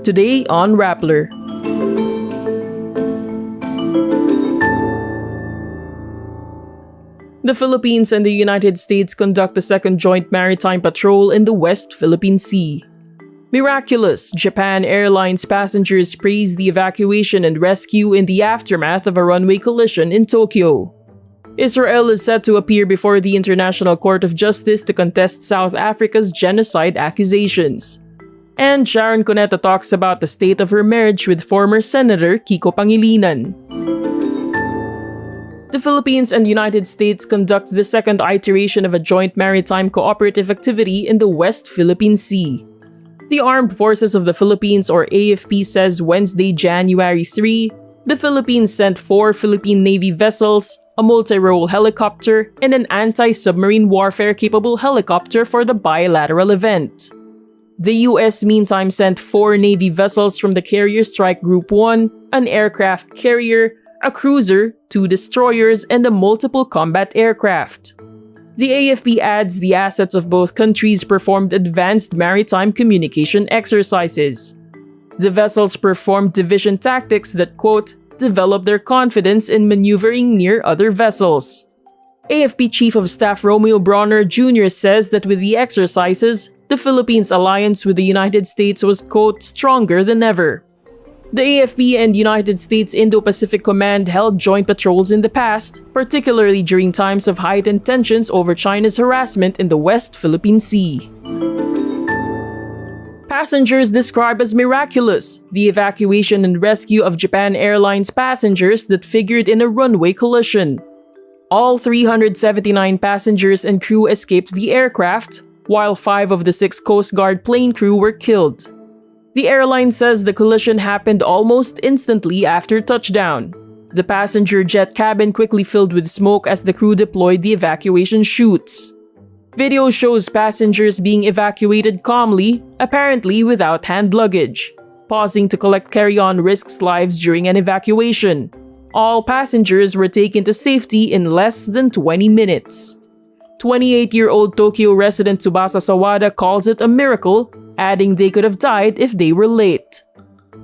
Today on Rappler. The Philippines and the United States conduct a second joint maritime patrol in the West Philippine Sea. Miraculous, Japan Airlines passengers praised the evacuation and rescue in the aftermath of a runway collision in Tokyo. Israel is set to appear before the International Court of Justice to contest South Africa's genocide accusations. And Sharon Cuneta talks about the state of her marriage with former Senator Kiko Pangilinan. The Philippines and United States conduct the second iteration of a joint maritime cooperative activity in the West Philippine Sea. The Armed Forces of the Philippines, or AFP, says Wednesday, January 3, the Philippines sent 4 Philippine Navy vessels, a multi-role helicopter, and an anti-submarine warfare-capable helicopter for the bilateral event. The US meantime sent 4 Navy vessels from the Carrier Strike Group 1, an aircraft carrier, a cruiser, 2 destroyers, and a multiple combat aircraft. The AFP adds the assets of both countries performed advanced maritime communication exercises. The vessels performed division tactics that, quote, develop their confidence in maneuvering near other vessels. AFP Chief of Staff Romeo Bronner Jr. says that with the exercises, the Philippines' alliance with the United States was, quote, stronger than ever. The AFP and United States Indo-Pacific Command held joint patrols in the past, particularly during times of heightened tensions over China's harassment in the West Philippine Sea. Passengers describe as miraculous the evacuation and rescue of Japan Airlines passengers that figured in a runway collision. All 379 passengers and crew escaped the aircraft, while 5 of the 6 Coast Guard plane crew were killed. The airline says the collision happened almost instantly after touchdown. The passenger jet cabin quickly filled with smoke as the crew deployed the evacuation chutes. Video shows passengers being evacuated calmly, apparently without hand luggage. Pausing to collect carry-on risks lives during an evacuation. All passengers were taken to safety in less than 20 minutes. 28-year-old Tokyo resident Tsubasa Sawada calls it a miracle, adding they could have died if they were late.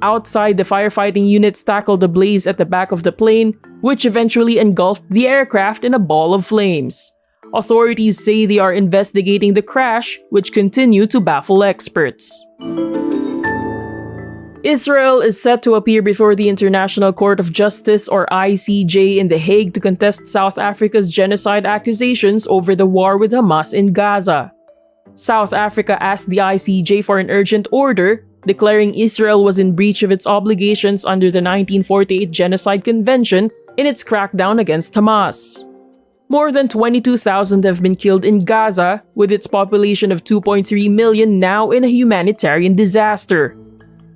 Outside, the firefighting units tackled the blaze at the back of the plane, which eventually engulfed the aircraft in a ball of flames. Authorities say they are investigating the crash, which continue to baffle experts. Israel is set to appear before the International Court of Justice, or ICJ, in The Hague to contest South Africa's genocide accusations over the war with Hamas in Gaza. South Africa asked the ICJ for an urgent order, declaring Israel was in breach of its obligations under the 1948 Genocide Convention in its crackdown against Hamas. More than 22,000 have been killed in Gaza, with its population of 2.3 million now in a humanitarian disaster.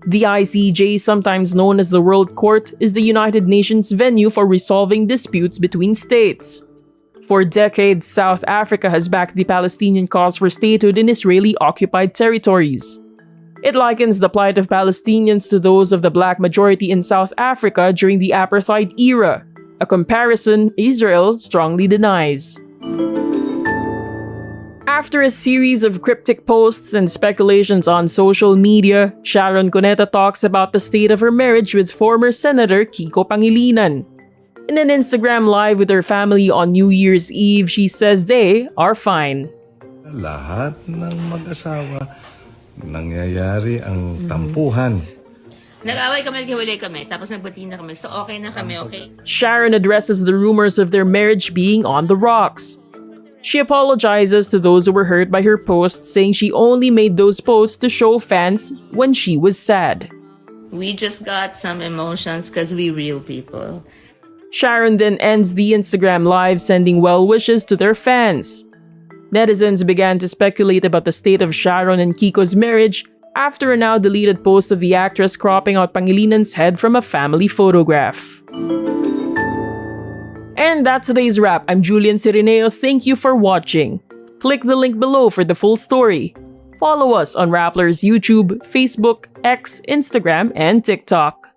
The ICJ, sometimes known as the World Court, is the United Nations venue for resolving disputes between states. For decades, South Africa has backed the Palestinian cause for statehood in Israeli-occupied territories. It likens the plight of Palestinians to those of the black majority in South Africa during the apartheid era, a comparison Israel strongly denies. After a series of cryptic posts and speculations on social media, Sharon Cuneta talks about the state of her marriage with former Senator Kiko Pangilinan. In an Instagram live with her family on New Year's Eve, she says they are fine. Lahat ng mag-asawa, nangyayari ang tampuhan. Nag-away kami, naghiwalay kami, tapos nagbati na kami. So okay na kami, okay? Sharon addresses the rumors of their marriage being on the rocks. She apologizes to those who were hurt by her posts, saying she only made those posts to show fans when she was sad. We just got some emotions because we real people. Sharon then ends the Instagram live sending well wishes to their fans. Netizens began to speculate about the state of Sharon and Kiko's marriage after a now deleted post of the actress cropping out Pangilinan's head from a family photograph. And that's today's wrap. I'm Julian Cirineo. Thank you for watching. Click the link below for the full story. Follow us on Rappler's YouTube, Facebook, X, Instagram, and TikTok.